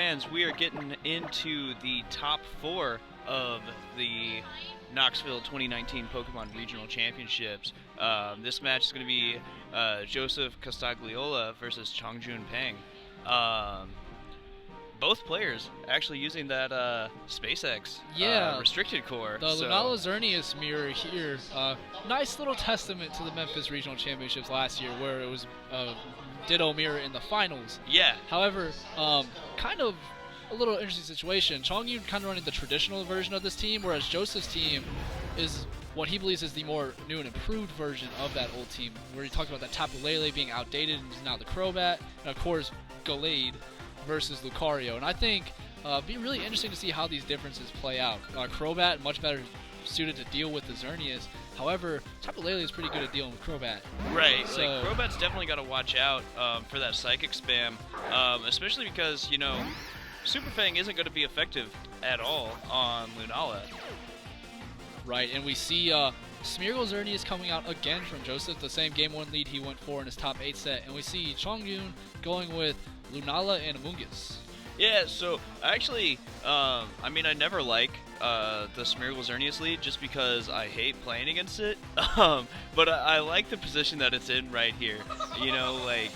fans, we are getting into the top 4 of the Knoxville 2019 Pokemon Regional Championships. This match is going to be Joseph Costagliola versus Chongjun Peng. Both players actually using that SpaceX restricted core. The Lunala Xerneas mirror here, nice little testament to the Memphis Regional Championships last year, where it was Ditto mirror in the finals. Yeah. However, kind of a little interesting situation. Chongyun kind of running the traditional version of this team, whereas Joseph's team is what he believes is the more new and improved version of that old team, where he talked about that Tapu Lele being outdated and is now the Crobat, and of course Gallade versus Lucario. And I think it'd be really interesting to see how these differences play out. Crobat much better suited to deal with the Xerneas. However, Tapu Lele is pretty good at dealing with Crobat. Right, so, like Crobat's definitely got to watch out for that Psychic spam, especially because, you know, Super Fang isn't going to be effective at all on Lunala. Right, and we see Smeargle Xerneas coming out again from Joseph, the same Game 1 lead he went for in his top 8 set, and we see Chongyun going with Lunala and Amoonguss. Yeah, so actually, I mean, I never like the Smeargle Xerneas lead just because I hate playing against it, but I like the position that it's in right here. You know, like,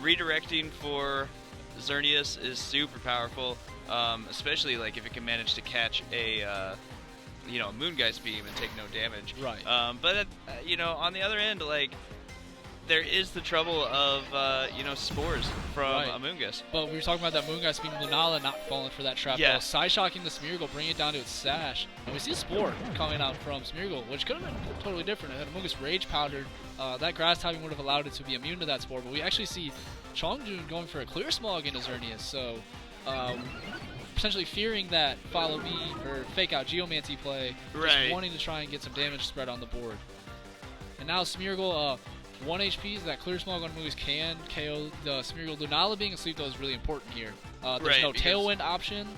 redirecting for Xerneas is super powerful, especially like if it can manage to catch a you know, a Moongeist beam and take no damage. Right. But you know, on the other end, like, there is the trouble of you know, spores from Amoonguss. But we were talking about that Moongeist beam, Lunala not falling for that trap. Yeah. Side shocking the Smeargle, bring it down to its sash, and we see a Spore coming out from Smeargle, which could have been totally different. Had Amoonguss Rage Powdered, that grass typing would have allowed it to be immune to that Spore. But we actually see Chongjun going for a Clear Smog into Xerneas, so potentially fearing that follow me or fake out Geomancy play, just wanting to try and get some damage spread on the board. And now Smeargle, 1 HP, so that Clear Smog on Amoonguss can KO the Smeargle. Lunala being asleep though is really important here. There's no Tailwind option.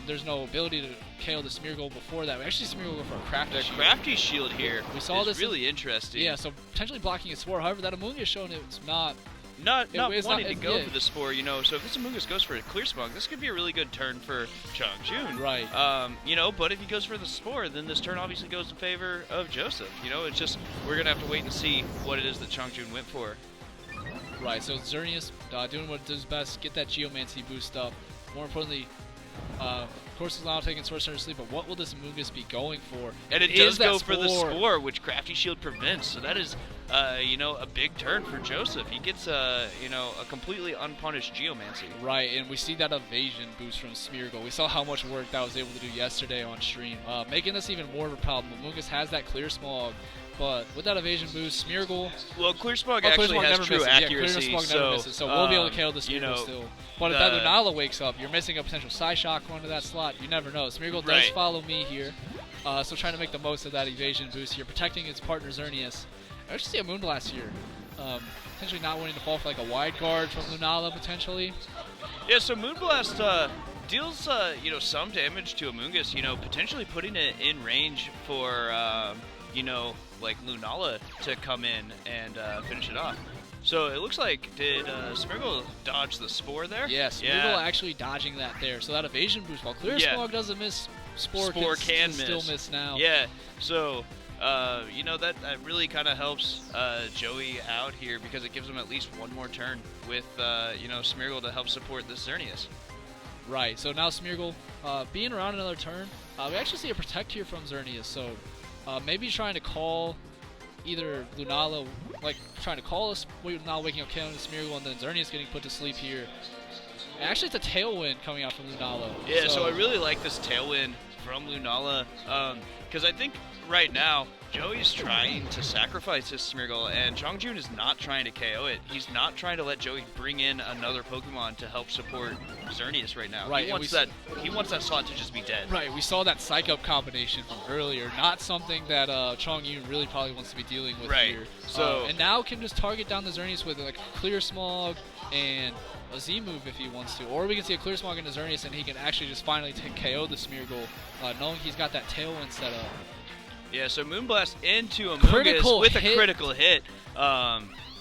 There's no ability to KO the Smeargle before that. We actually see Smeargle go for a Crafty Shield. Crafty Shield here we saw this really interesting. Yeah, so potentially blocking a Spore. However, that Amoonguss showing it's not wanting to go for the Spore, you know, so if this Amoonguss goes for a Clear Smog, this could be a really good turn for Chongjun. Right. You know, but if he goes for the Spore, then this turn obviously goes in favor of Joseph. You know, it's just, we're going to have to wait and see what it is that Chongjun went for. Right, so Xerneas doing what it does best, get that Geomancy boost up. More importantly, of course, it's now taking Sorcerer to sleep, but what will this Amoonguss be going for? And it does go for the Spore, which Crafty Shield prevents, so that is, you know, a big turn for Joseph. He gets, you know, a completely unpunished Geomancy. Right, and we see that evasion boost from Smeargle. We saw how much work that was able to do yesterday on stream, making this even more of a problem. Amoonguss has that Clear Smog, but with that evasion boost, Smeargle... Well, Clear Smog actually has true accuracy, Clear Smog never misses, so we'll be able to KO the Smeargle, you know, still. But if that Lunala wakes up, you're missing a potential Psyshock going to that slot. You never know. Smeargle does follow me here, so trying to make the most of that evasion boost here, protecting its partner Xerneas. I actually see a Moonblast here, potentially not wanting to fall for like a wide guard from Lunala potentially. Yeah, so Moonblast deals you know, some damage to Amoonguss, you know, potentially putting it in range for you know, like Lunala to come in and finish it off. So it looks like, did Smeargle dodge the Spore there? Yes, Smeargle actually dodging that there. So that evasion boost, while Clear Smog doesn't miss, Spore can still miss now. Yeah, so you know, that really kind of helps Joey out here because it gives him at least one more turn with you know, Smeargle to help support this Xerneas. Right, so now Smeargle being around another turn, we actually see a Protect here from Xerneas, so maybe trying to call either Lunala, like trying to call us, now waking up KOing Smeargle, and then Xerneas getting put to sleep here. And actually, it's a Tailwind coming out from Lunala. Yeah, so I really like this Tailwind from Lunala, because I think right now Joey's trying to sacrifice his Smeargle, and Chongjun is not trying to KO it. He's not trying to let Joey bring in another Pokemon to help support Xerneas right now. Right, he wants that slot to just be dead. Right, we saw that Psych Up combination from earlier. Not something that Chongyun really probably wants to be dealing with here. So and now can just target down the Xerneas with like a Clear Smog and a Z move if he wants to. Or we can see a Clear Smog into Xerneas and he can actually just finally KO the Smeargle, knowing he's got that Tailwind set up. Yeah, so Moonblast into Amoonguss with a critical hit.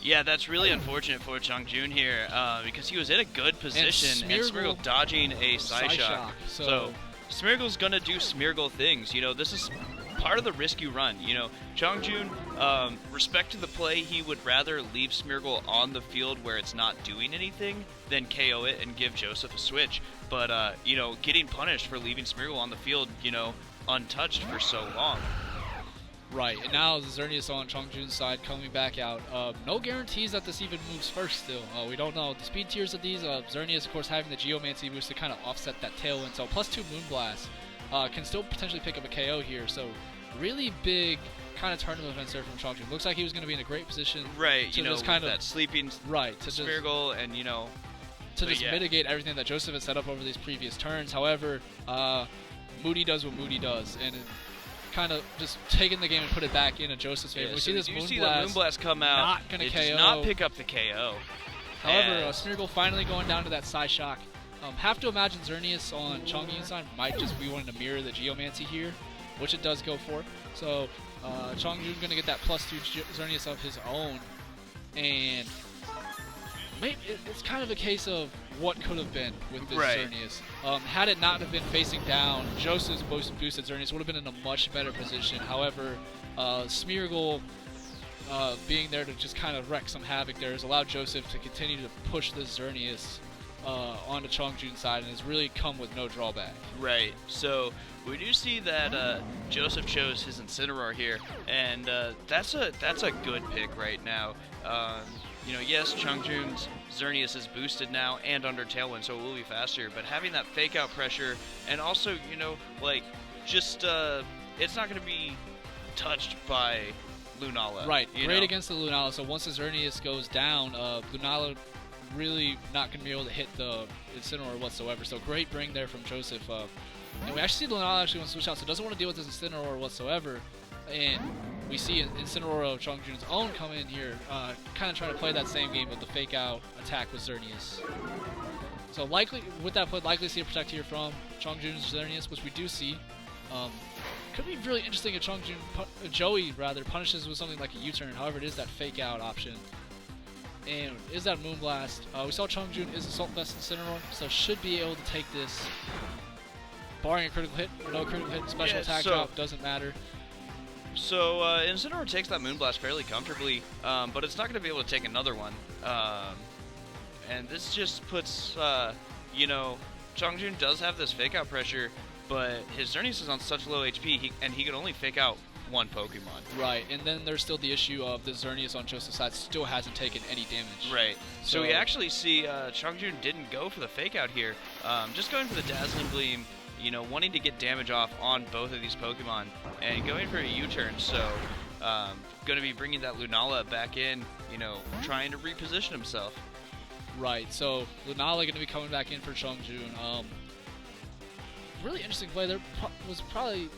Yeah, that's really unfortunate for Chongjun here because he was in a good position and Smeargle dodging a side shock. So Smeargle's going to do Smeargle things. You know, this is part of the risk you run. You know, Chongjun, respect to the play, he would rather leave Smeargle on the field where it's not doing anything than KO it and give Joseph a switch. But, you know, getting punished for leaving Smeargle on the field, you know, untouched for so long. Right, and now Xerneas on Chongjun's side coming back out. No guarantees that this even moves first still. We don't know. The speed tiers of these, Xerneas, of course, having the Geomancy boost to kind of offset that tailwind. So +2 Moonblast can still potentially pick up a KO here. So really big kind of tournament events there from Chongjun. Looks like he was going to be in a great position. Right, you know, kind of that sleeping to Smeargle and, you know, to just mitigate everything that Joseph had set up over these previous turns. However, Moody does what Moody does, and kind of just taking the game and put it back into Joseph's favor. We see this Moonblast come out. Not going to KO. Does not pick up the KO. However, Smeargle finally going down to that side shock. Have to imagine Xerneas on Chongjun's side might just be wanting to mirror the Geomancy here, which it does go for. So Chongjun going to get that +2 Xerneas of his own, and maybe it's kind of a case of what could have been with this Xerneas. Had it not have been facing down, Joseph's boosted Xerneas would have been in a much better position. However, Smeargle being there to just kind of wreak some havoc there has allowed Joseph to continue to push this Xerneas onto Chongjun's side, and has really come with no drawback. Right. So we do see that Joseph chose his Incineroar here, and that's a good pick right now. You know, yes, Chongjun's Xerneas is boosted now and under Tailwind, so it will be faster, but having that fake out pressure, and also, you know, like, just, it's not going to be touched by Lunala. Right, great against the Lunala, so once the Xerneas goes down, Lunala really not going to be able to hit the Incineroar whatsoever, so great bring there from Joseph. And we actually see Lunala actually wants to switch out, so doesn't want to deal with this Incineroar whatsoever. And we see Incineroar of Chongjun's own come in here, kind of trying to play that same game with the fake out attack with Xerneas. So likely, with that play, likely see a protect here from Chongjun's Xerneas, which we do see. Could be really interesting if Joey punishes with something like a U-turn. However, it is that fake out option. And is that Moonblast. We saw Chongjun is Assault Vest Incineroar, so should be able to take this. Barring a critical hit, no critical hit, special attack drop, doesn't matter. So Incineroar takes that Moonblast fairly comfortably, but it's not going to be able to take another one. And this just puts, you know, Chongjun does have this fake out pressure, but his Xerneas is on such low HP, and he can only fake out one Pokemon. Right, and then there's still the issue of the Xerneas on Joseph's side still hasn't taken any damage. Right. So we actually see Chongjun didn't go for the fake out here, just going for the Dazzling Gleam, you know, wanting to get damage off on both of these Pokemon, and going for a U-turn, so going to be bringing that Lunala back in, you know, trying to reposition himself. Right, so Lunala going to be coming back in for Chongjun. Really interesting play. There was probably,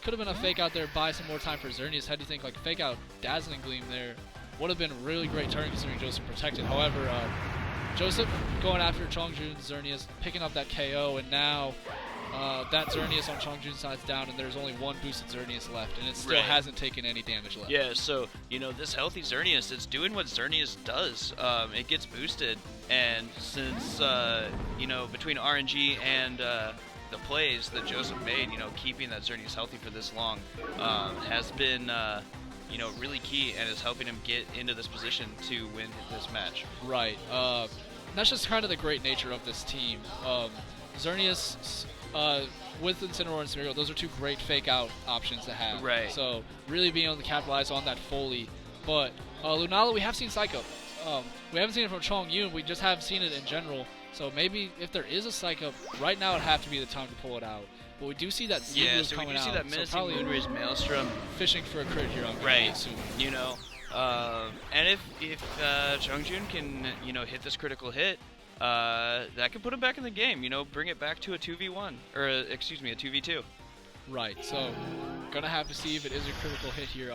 could have been a fake out there, buy some more time for Xerneas. Had to think like a fake out Dazzling Gleam there would have been a really great turn considering Joseph protected. However, Joseph going after Chongjun's Xerneas, picking up that KO, and now that Xerneas on Chongjun's side's down, and there's only one boosted Xerneas left, and it still hasn't taken any damage left. Yeah, so, you know, this healthy Xerneas, it's doing what Xerneas does. It gets boosted, and since, you know, between RNG and the plays that Joseph made, you know, keeping that Xerneas healthy for this long has been, you know, really key, and is helping him get into this position to win this match. Right. That's just kind of the great nature of this team. Xerneas, with Incineroar and Smeargle, those are two great fake-out options to have. Right. So really being able to capitalize on that fully. But Lunala, we have seen Psycho. We haven't seen it from Chongjun, we just have seen it in general. So maybe if there is a Psycho, right now it'd have to be the time to pull it out. But we do see that Ziggu's coming out. Yeah, so we do see that menacing Moonraze Maelstrom. Fishing for a crit here on right, you know. And if Chongjun can, you know, hit this critical hit, that could put him back in the game, you know, bring it back to a 2v1, or excuse me, a 2v2. Right, so gonna have to see if it is a critical hit here.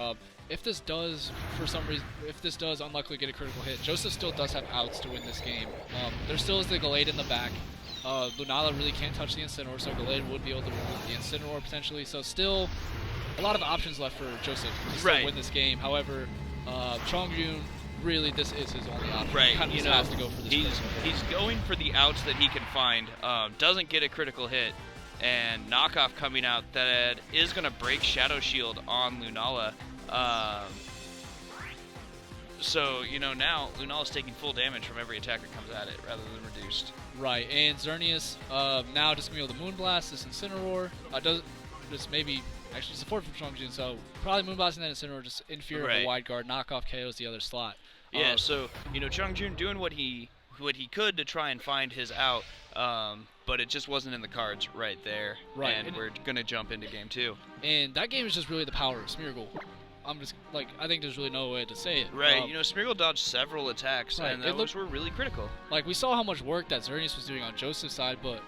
If this does, for some reason, if this does unluckily get a critical hit, Joseph still does have outs to win this game. There still is the Gallade in the back. Lunala really can't touch the Incineroar, so Gallade would be able to remove the Incineroar potentially. So still a lot of options left for Joseph to still win this game. However, Chongjun really this is his only option. Right, He kind of just has to go for this. he's going for the outs that he can find. Doesn't get a critical hit, and knockoff coming out that is going to break Shadow Shield on Lunala. So, now Lunala's taking full damage from every attack that comes at it, rather than reduced. Right, and Xerneas now just going to be able to Moonblast this Incineroar. Doesn't just maybe actually support from Chongjun, so probably Moonblasting that Incineroar just in fear of a wide guard. Knockoff KOs the other slot. Yeah, so, Chongjun doing what he could to try and find his out, but it just wasn't in the cards right there. Right. And we're going to jump into game 2. And that game is just really the power of Smeargle. I think there's really no way to say it. Right, Smeargle dodged several attacks, and those were really critical. Like, we saw how much work that Xerneas was doing on Joseph's side, but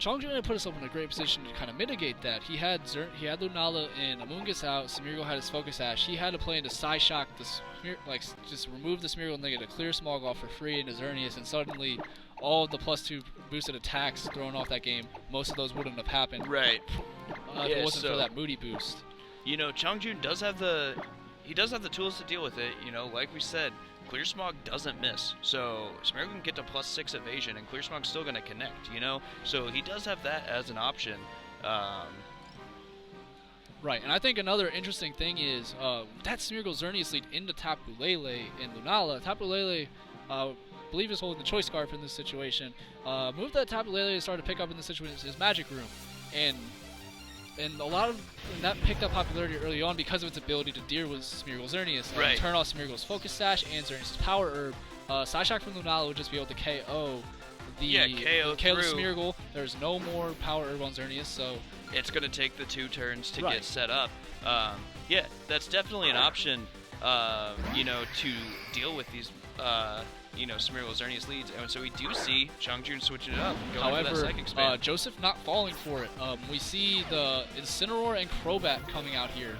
Chongjun had put himself in a great position to kind of mitigate that. He had Lunala and Amoonguss out, Smeargle had his Focus Sash. He had to play into Psy Shock, just remove the Smeargle and then get a clear Smog off for free into Xerneas, and suddenly all of the +2 boosted attacks thrown off that game, most of those wouldn't have happened. Right. If it wasn't for that Moody boost. Chongjun does have the tools to deal with it. Like we said, Clear Smog doesn't miss, so Smeargle can get to +6 evasion, and Clear Smog's still going to connect. So he does have that as an option. Right, and I think another interesting thing is that Smeargle Xerneas lead into Tapu Lele and Lunala. Tapu Lele, I believe, is holding the Choice Scarf in this situation. Move that Tapu Lele started to pick up in this situation is his Magic Room, and that picked up popularity early on because of its ability to deal with Smeargle Xerneas. Right. Turn off Smeargle's Focus Sash and Xerneas' Power Herb. Psy Shock from Lunala would just be able to KO KO the Smeargle. There's no more Power Herb on Xerneas, so it's going to take the 2 turns to get set up. That's definitely an option, to deal with these, Smeargle Xerneas leads. And so we do see Chongjun switching it up. However, for that Psychic Spam. Joseph not falling for it. We see the Incineroar and Crobat coming out here.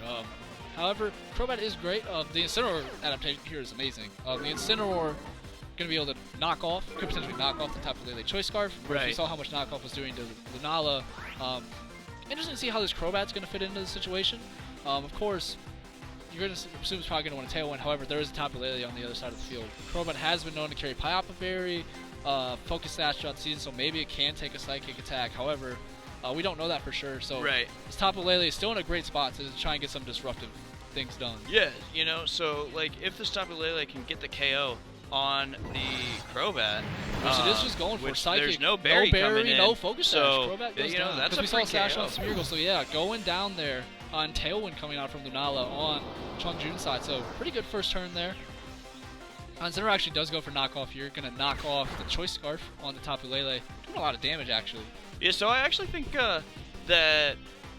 However, Crobat is great. The Incineroar adaptation here is amazing. The Incineroar going to be able to could potentially knock off the Tapu Lele Choice Scarf. Right. We saw how much knockoff was doing to Lunala. Interesting to see how this Crobat's going to fit into the situation. Of course, you're going to assume it's probably going to want a Tailwind. However, there is a Tapu Lele on the other side of the field. Crobat has been known to carry Pyapa Berry, Focus Sash throughout the season, so maybe it can take a Psychic attack. However, we don't know that for sure. So this Tapu Lele is still in a great spot to try and get some disruptive things done. Yeah, so if this Tapu Lele can get the KO on the Crobat, which it is just going for Psychic. There's no berry coming in. No Focus Sash. So, Crobat goes down. That's a we saw free Sash KO. on Smeargle, so yeah, going down there on Tailwind coming out from Lunala on Chongjun's side. So pretty good first turn there. Incineroar actually does go for knockoff here. Going to knock off the Choice Scarf on the Tapu Lele. Doing a lot of damage, actually. Yeah, so I actually think that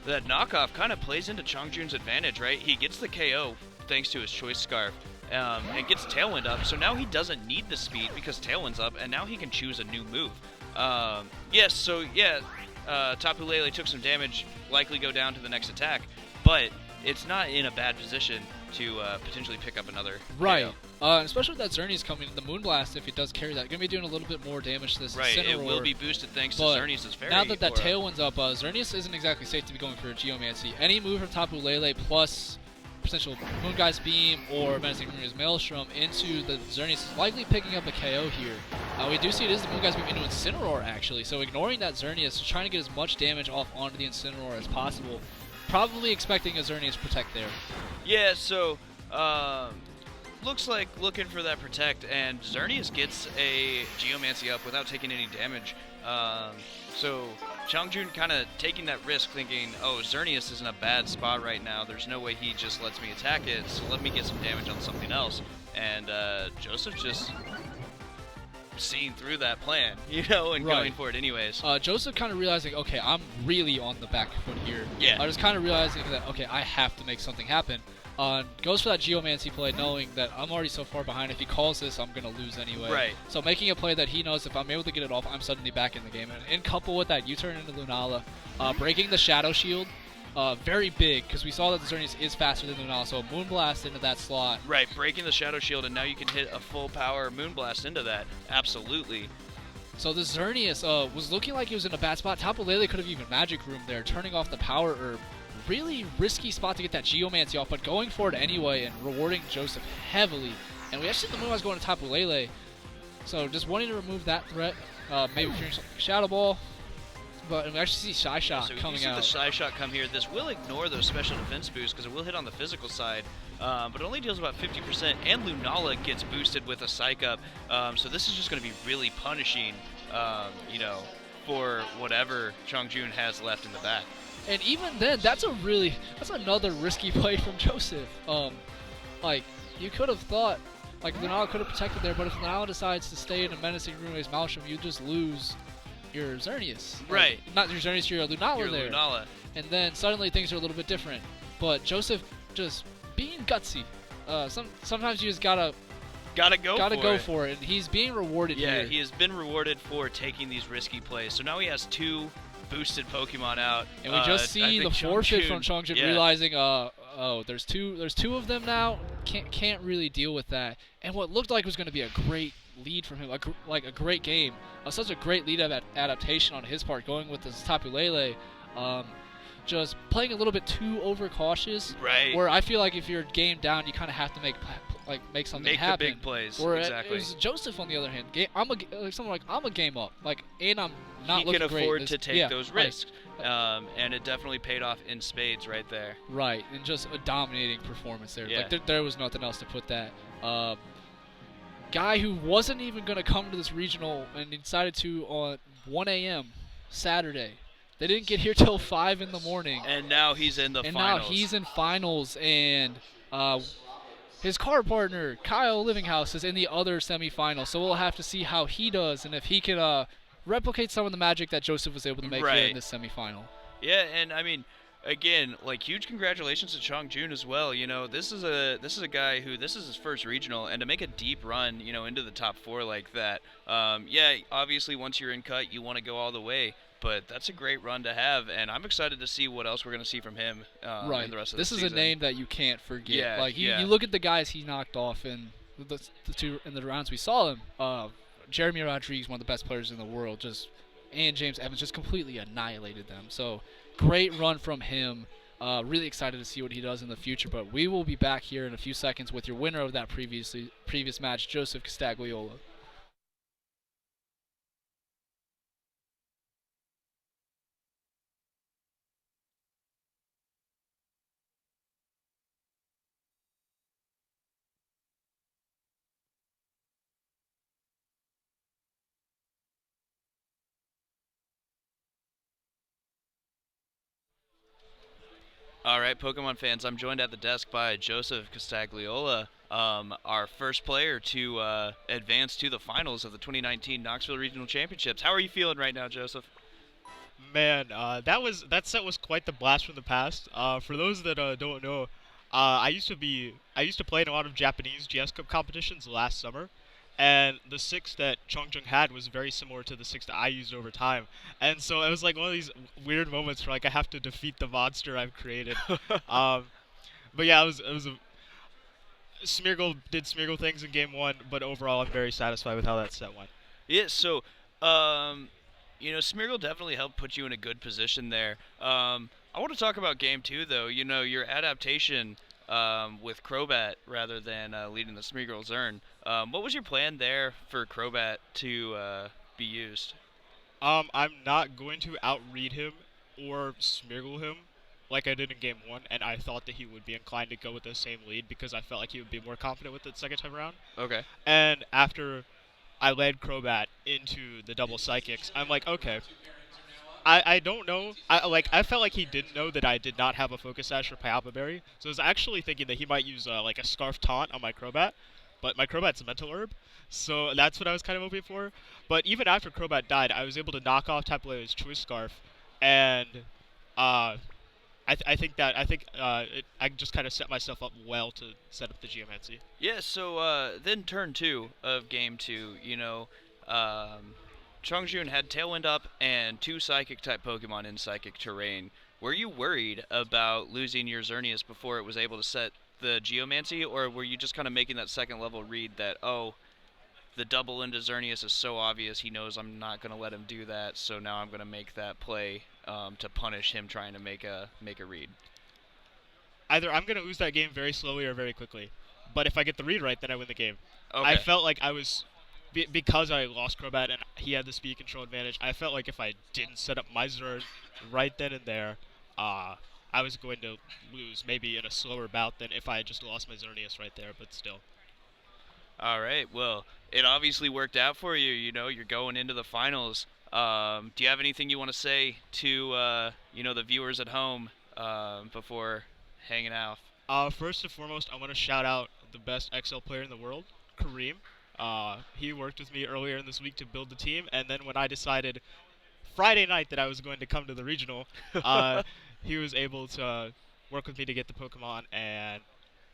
knockoff kind of plays into Chongjun's advantage, right? He gets the KO thanks to his Choice Scarf. And gets Tailwind up, so now he doesn't need the speed because Tailwind's up, and now he can choose a new move. Tapu Lele took some damage, likely go down to the next attack, but it's not in a bad position to potentially pick up another Right. Especially with that Xerneas coming, the Moonblast, if it does carry that, going to be doing a little bit more damage to this Right, Incineroar. it will be boosted thanks to Xerneas' Fairy. Now that Tailwind's up, Xerneas isn't exactly safe to be going for a Geomancy. Any move from Tapu Lele plus potential Moongeist Beam or Menacing Ruinous Maelstrom into the Xerneas is likely picking up a KO here. We do see it is the Moongeist Beam into Incineroar, actually, so ignoring that Xerneas, trying to get as much damage off onto the Incineroar as possible. Probably expecting a Xerneas Protect there. Yeah, so looks like looking for that Protect, and Xerneas gets a Geomancy up without taking any damage. So Chongjun kind of taking that risk, thinking, oh, Xerneas is in a bad spot right now. There's no way he just lets me attack it, so let me get some damage on something else. And Joseph just seeing through that plan, and going for it anyways. Joseph kind of realizing, okay, I'm really on the back foot here. Yeah. I was kind of realizing that, okay, I have to make something happen. Goes for that Geomancy play, knowing that I'm already so far behind. If he calls this, I'm going to lose anyway. Right. So making a play that he knows if I'm able to get it off, I'm suddenly back in the game. And in couple with that U-turn into Lunala, breaking the Shadow Shield, very big, because we saw that the Xerneas is faster than Lunala, so a Moonblast into that slot. Right, breaking the Shadow Shield, and now you can hit a full power Moonblast into that. Absolutely. So the Xerneas was looking like he was in a bad spot. Tapu Lele could have even Magic Room there, turning off the Power Herb. Really risky spot to get that Geomancy off, but going for it anyway and rewarding Joseph heavily And we actually see the Moonwise going to Tapu Lele. So just wanting to remove that threat, maybe fearing something like Shadow Ball. But we actually see Shy Shot So coming you see out. the Shy Shot come here. This will ignore those special defense boosts because it will hit on the physical side, but it only deals about 50%, and Lunala gets boosted with a Psych Up, so this is just going to be really punishing, for whatever Chongjun has left in the back. And even then, that's another risky play from Joseph. Like, you could have thought, like, Lunala could have protected there, but if Lunala decides to stay in a menacing Rune's Maelstrom, you just lose your Xerneas. Right. Not your Xerneas, your Lunala Your there. Lunala. And then suddenly things are a little bit different. But Joseph just being gutsy. Sometimes you just gotta go for it. And he's being rewarded here. Yeah, he has been rewarded for taking these risky plays. So now he has 2 boosted Pokemon out. And we just see the forfeit from Chongjun realizing, there's two of them now. Can't really deal with that. And what looked like was going to be a great lead from him, a great game, such a great lead adaptation on his part, going with this Tapu Lele. Just playing a little bit too overcautious. Right. Where I feel like if you're game down, you kind of have to make something happen. Make the big plays. Or exactly. It was Joseph on the other hand. I'm a game up. And I'm not he looking can great. afford to take those right. risks, and it definitely paid off in spades right there. Right, and just a dominating performance there. Yeah. Like there was nothing else to put that. Guy who wasn't even going to come to this regional and decided to on 1 a.m. Saturday. They didn't get here till 5 in the morning. And now he's in the finals. And now he's in finals, and his car partner, Kyle Livinghouse, is in the other semifinal. So we'll have to see how he does and if he can replicate some of the magic that Joseph was able to make here in this semifinal. Yeah, and I mean, again, like, huge congratulations to Chongjun as well. You know, this is a guy who this is his first regional, and to make a deep run, into the top 4 like that. Yeah, obviously once you're in cut, you want to go all the way. But that's a great run to have, and I'm excited to see what else we're going to see from him in the rest of the season. This is a name that you can't forget. Yeah, you look at the guys he knocked off in the 2 in the rounds we saw him. Jeremy Rodriguez, one of the best players in the world, and James Evans just completely annihilated them. So great run from him. Really excited to see what he does in the future. But we will be back here in a few seconds with your winner of that previous match, Joseph Costagliola. All right, Pokemon fans, I'm joined at the desk by Joseph Costagliola, our first player to advance to the finals of the 2019 Knoxville Regional Championships. How are you feeling right now, Joseph? Man, that set was quite the blast from the past. For those that don't know, I used to play in a lot of Japanese GS Cup competitions last summer, and the 6 that Chongjung had was very similar to the 6 that I used over time. And so it was like one of these weird moments where I have to defeat the monster I've created. But yeah, Smeargle did Smeargle things in game 1, but overall I'm very satisfied with how that set went. Yeah, so Smeargle definitely helped put you in a good position there. I want to talk about game 2 though. Your adaptation with Crobat rather than leading the Smeargle Zern. What was your plan there for Crobat to be used? I'm not going to outread him or Smeargle him like I did in game 1, and I thought that he would be inclined to go with the same lead because I felt like he would be more confident with it second time around. Okay. And after I led Crobat into the double psychics, I'm like, okay. I don't know. I felt like he didn't know that I did not have a Focus Sash or Pyalpa Berry, so I was actually thinking that he might use like a Scarf Taunt on my Crobat, but my Crobat's a Mental Herb, so that's what I was kind of hoping for. But even after Crobat died, I was able to knock off Tapu Lele's Choice Scarf, and I just kind of set myself up well to set up the Geomancy. Yeah, so then turn 2 of game 2, Chongjun had Tailwind up and 2 Psychic-type Pokemon in Psychic Terrain. Were you worried about losing your Xerneas before it was able to set the Geomancy, or were you just kind of making that second-level read that, the double into Xerneas is so obvious, he knows I'm not going to let him do that, so now I'm going to make that play to punish him trying to make a read? Either I'm going to lose that game very slowly or very quickly. but if I get the read right, then I win the game. Okay. I felt like I was because I lost Crobat and he had the speed control advantage. I felt like if I didn't set up my Zerd right then and there, I was going to lose maybe in a slower bout than if I had just lost my Xerneas right there. But still. All right. Well, it obviously worked out for you. You know, you're going into the finals. Do you have anything you want to say to the viewers at home before hanging out? First and foremost, I want to shout out the best XL player in the world, Kareem. He worked with me earlier in this week to build the team, and then when I decided Friday night that I was going to come to the regional, he was able to work with me to get the Pokemon and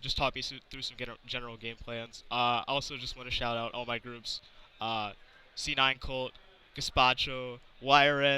just talk me through some general game plans. Also, just want to shout out all my groups, C9 Colt, Gaspacho, YRN,